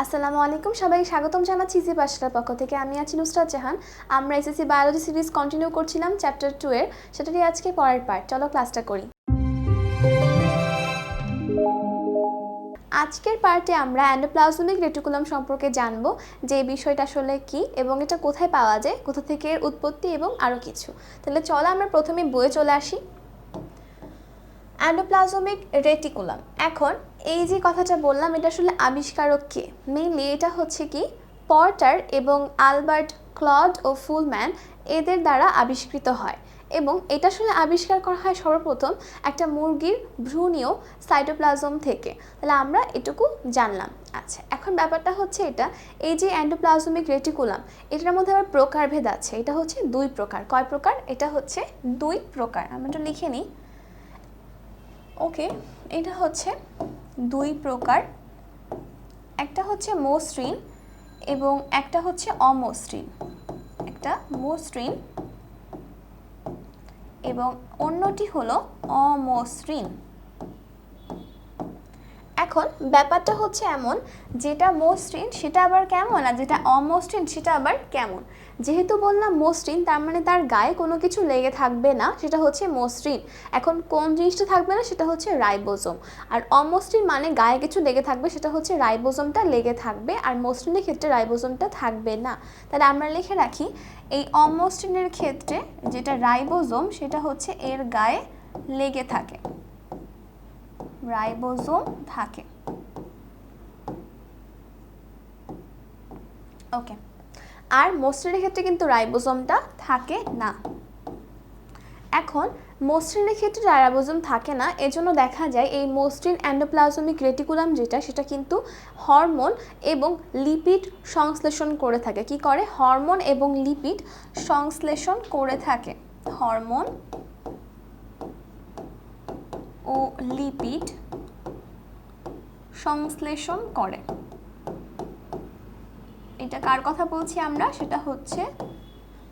আসসালামু আলাইকুম, সবাইকে স্বাগতম জানাচ্ছি ইজি বাসটার পক্ষ থেকে। আমি আছি নুসরাত জাহান। আমরা এসএসসি বায়োলজি সিরিজ কন্টিনিউ করছিলাম চ্যাপ্টার 2 এর, সেটারই আজকে পরের পার্ট। চলো ক্লাসটা করি। আজকের পার্টে আমরা এন্ডোপ্লাজমিক রেটিকুলাম সম্পর্কে জানবো, যে বিষয়টা আসলে কি এবং এটা কোথায় পাওয়া যায়, কোথা থেকে এর উৎপত্তি এবং আরও কিছু। তাহলে চলো আমরা প্রথমে বইয়ে চলে আসি। এন্ডোপ্লাজমিক রেটিকুলাম, এখন এই যে কথাটা বললাম এটা আসলে আবিষ্কারক কে? মেইনলি এটা হচ্ছে কি পর্টার এবং আলবার্ট ক্লড ও ফুলম্যান এদের দ্বারা আবিষ্কৃত হয়, এবং এটা আসলে আবিষ্কার করা হয় সর্বপ্রথম একটা মুরগির ভ্রূণীয় সাইটোপ্লাজম থেকে। তাহলে আমরা এটুকু জানলাম। আচ্ছা, এখন ব্যাপারটা হচ্ছে এটা, এই যে এন্ডোপ্লাজমিক রেটিকুলাম এটার মধ্যে আবার প্রকারভেদ আছে। এটা হচ্ছে দুই প্রকার। কয় প্রকার? এটা হচ্ছে দুই প্রকার। আমরা একটু লিখে নিই। ওকে, এটা হচ্ছে দুই প্রকার, একটা হচ্ছে মসৃণ এবং একটা হচ্ছে অমসৃণ। একটা মসৃণ এবং অন্যটি হলো অমসৃণ। এখন ব্যাপারটা হচ্ছে এমন, যেটা মসৃণ সেটা আবার কেমন আর যেটা অমসৃণ সেটা আবার কেমন। যেহেতু বললাম মসৃণ, তার মানে তার গায়ে কোনো কিছু লেগে থাকবে না, সেটা হচ্ছে মসৃণ। এখন কোন জিনিসটা থাকবে না? সেটা হচ্ছে রাইবোজোম। আর অমসৃণ মানে গায়ে কিছু লেগে থাকবে, সেটা হচ্ছে রাইবোজোমটা লেগে থাকবে, আর মসৃণের ক্ষেত্রে রাইবোজোমটা থাকবে না। তাহলে আমরা লিখে রাখি, এই অমসৃণের ক্ষেত্রে যেটা রাইবোজোম সেটা হচ্ছে এর গায়ে লেগে থাকে, রাইবোজোম থাকে। ওকে, আর মসৃণের ক্ষেত্রে কিন্তু রাইবোজোমটা থাকে না। এখন মসৃণের ক্ষেত্রে রাইবোজোম থাকে না, এজন্য দেখা যায় এই মসৃণ এন্ডোপ্লাজমিক রেটিকুলাম যেটা, সেটা কিন্তু হরমোন এবং লিপিড সংশ্লেষণ করে থাকে। কি করে? হরমোন এবং লিপিড সংশ্লেষণ করে থাকে। হরমোন ও লিপিড সংশ্লেষণ করে। এটা কার কথা বলছি আমরা? সেটা হচ্ছে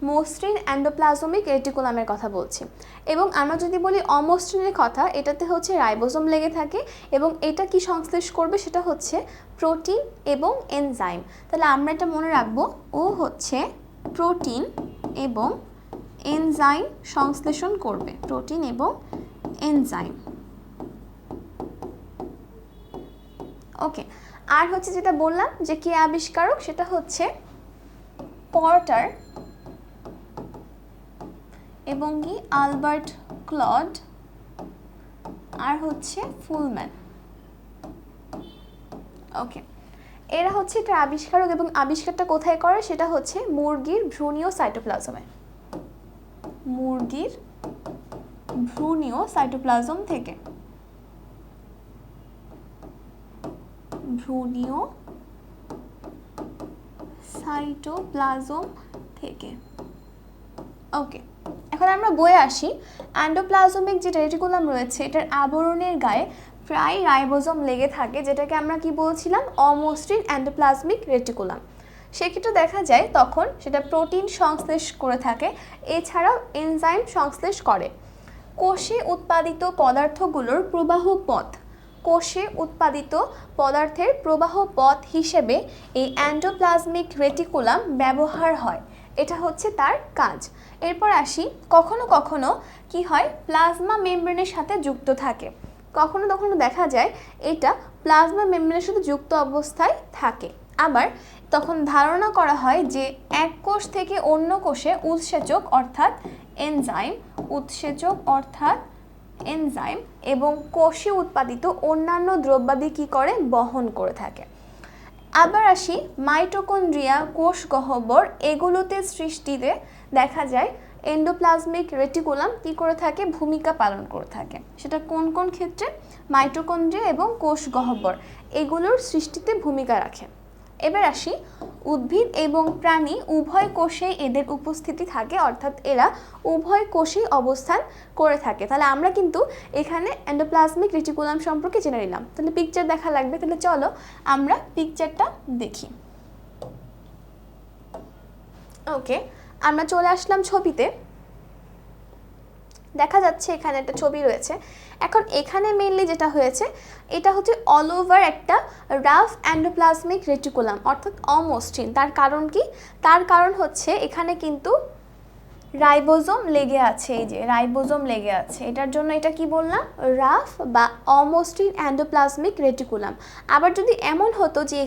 মসৃণ এন্ডোপ্লাজমিক রেটিকুলামের কথা বলছি। এবং আমরা যদি বলি অমসৃণের কথা, এটাতে হচ্ছে রাইবোজোম লেগে থাকে, এবং এটা কি সংশ্লেষ করবে? সেটা হচ্ছে প্রোটিন এবং এনজাইম। তাহলে আমরা এটা মনে রাখবো, ও হচ্ছে প্রোটিন এবং এনজাইম সংশ্লেষণ করবে। প্রোটিন এবং এনজাইম। ওকে, আর হচ্ছে যেটা বললাম যে কে আবিষ্কারক, সেটা হচ্ছে পর্টার এবং কি আলবার্ট ক্লড, আর হচ্ছে ফুলম্যান। ওকে, এরা হচ্ছে এটা আবিষ্কারক, এবং আবিষ্কারটা কোথায় করে? সেটা হচ্ছে মুরগির ভ্রূণীয় সাইটোপ্লাজমে। মুরগির ভ্রূণীয় সাইটোপ্লাজম থেকে। ভ্রূণীয় সাইটোপ্লাজম থেকে। ওকে, এখন আমরা বইয়ে আসি। এন্ডোপ্লাজমিক যে রেটিকুলাম রয়েছে এটার আবরণের গায়ে প্রায় রাইবোজোম লেগে থাকে, যেটাকে আমরা কি বলছিলাম? অমসৃণ এন্ডোপ্লাজমিক রেটিকুলাম। সেক্ষেত্রে দেখা যায় তখন সেটা প্রোটিন সংশ্লেষ করে থাকে, এছাড়াও এনজাইম সংশ্লেষ করে। কোষে উৎপাদিত পদার্থগুলোর প্রবাহ পথ, কোষে উৎপাদিত পদার্থের প্রবাহ পথ হিসেবে এই এন্ডোপ্লাজমিক রেটিকুলাম ব্যবহার হয়। এটা হচ্ছে তার কাজ। এরপর আসি, কখনো কখনো কি হয়? প্লাজমা মেমব্রেনের সাথে যুক্ত থাকে। কখনো কখনো দেখা যায় এটা প্লাজমা মেমব্রেনের সাথে যুক্ত অবস্থায় থাকে। আবার তখন ধারণা করা হয় যে এক কোষ থেকে অন্য কোষে উৎসেচক অর্থাৎ এনজাইম, উৎসেচক অর্থাৎ এনজাইম এবং কোষে উৎপাদিত অন্যান্য দ্রব্যাদি কি করে? বহন করে থাকে। আবার আসি মাইটোকন্ড্রিয়া, কোষ গহ্বর, এগুলোতে সৃষ্টিতে দেখা যায় এন্ডোপ্লাজমিক রেটিকুলাম কি করে থাকে? ভূমিকা পালন করে থাকে। সেটা কোন কোন ক্ষেত্রে? মাইটোকন্ড্রিয়া এবং কোষ গহ্বর এগুলোর সৃষ্টিতে ভূমিকা রাখে। এবার আসি, উদ্ভিদ এবং প্রাণী উভয় কোষেই এদের উপস্থিতি থাকে, অর্থাৎ এরা উভয় কোষেই অবস্থান করে থাকে। তাহলে আমরা কিন্তু এখানে এন্ডোপ্লাজমিক রেটিকুলাম সম্পর্কে জেনে নিলাম। তাহলে পিকচার দেখা লাগবে, তাহলে চলো আমরা পিকচারটা দেখি। ওকে, আমরা চলে আসলাম ছবিতে। দেখা যাচ্ছে এখানে একটা ছবি রয়েছে। এখন এখানে মেইনলি যেটা হয়েছে এটা হচ্ছে অল ওভার একটা রাফ এন্ডোপ্লাজমিক রেটিকুলাম অর্থাৎ অমসৃণ। তার কারণ কি? তার কারণ হচ্ছে এখানে কিন্তু রাইবোজোম লেগে আছে, এই যে রাইবোজোম লেগে আছে। এটার জন্য এটা কি বললাম? রাফ বা অমসৃণ এন্ডোপ্লাজমিক রেটিকুলাম। আবার যদি এমন হতো যে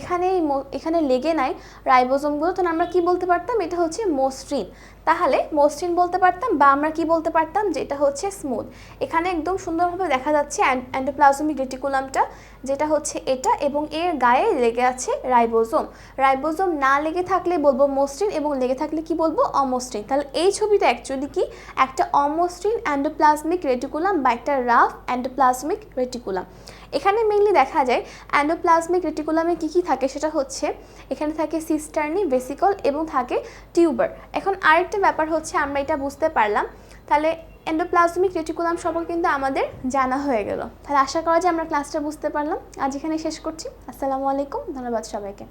এখানে লেগে নাই রাইবোজোমগুলো, তাহলে আমরা কি বলতে পারতাম? এটা হচ্ছে মসৃণ। তাহলে মসৃণ বলতে পারতাম, বা আমরা কি বলতে পারতাম? যে এটা হচ্ছে স্মুথ। এখানে একদম সুন্দরভাবে দেখা যাচ্ছে এন্ডোপ্লাজমিক রেটিকুলামটা, যেটা হচ্ছে এটা, এবং এর গায়ে লেগে আছে রাইবোজোম। রাইবোজোম না লেগে থাকলে বলবো মসৃণ, এবং লেগে থাকলে কি বলবো? অমসৃণ। তাহলে এই ছবিটা অ্যাকচুয়ালি কি? একটা অমসৃণ এন্ডোপ্লাজমিক রেটিকুলাম বা একটা রাফ এন্ডোপ্লাজমিক রেটিকুলাম। এখানে মেইনলি দেখা যায় এন্ডোপ্লাজমিক রেটিকুলামে কি কি থাকে, সেটা হচ্ছে এখানে থাকে সিস্টার্নি, ভেসিকল এবং থাকে টিউবার। এখন আরেকটা ব্যাপার হচ্ছে, আমরা এটা বুঝতে পারলাম, তাহলে এন্ডোপ্লাজমিক রেটিকুলাম সম্পর্কে কিন্তু আমাদের জানা হয়ে গেল। তাহলে আশা করা যায় আমরা ক্লাসটা বুঝতে পারলাম। আজ এখানে শেষ করছি। আসসালামু আলাইকুম, ধন্যবাদ সবাইকে।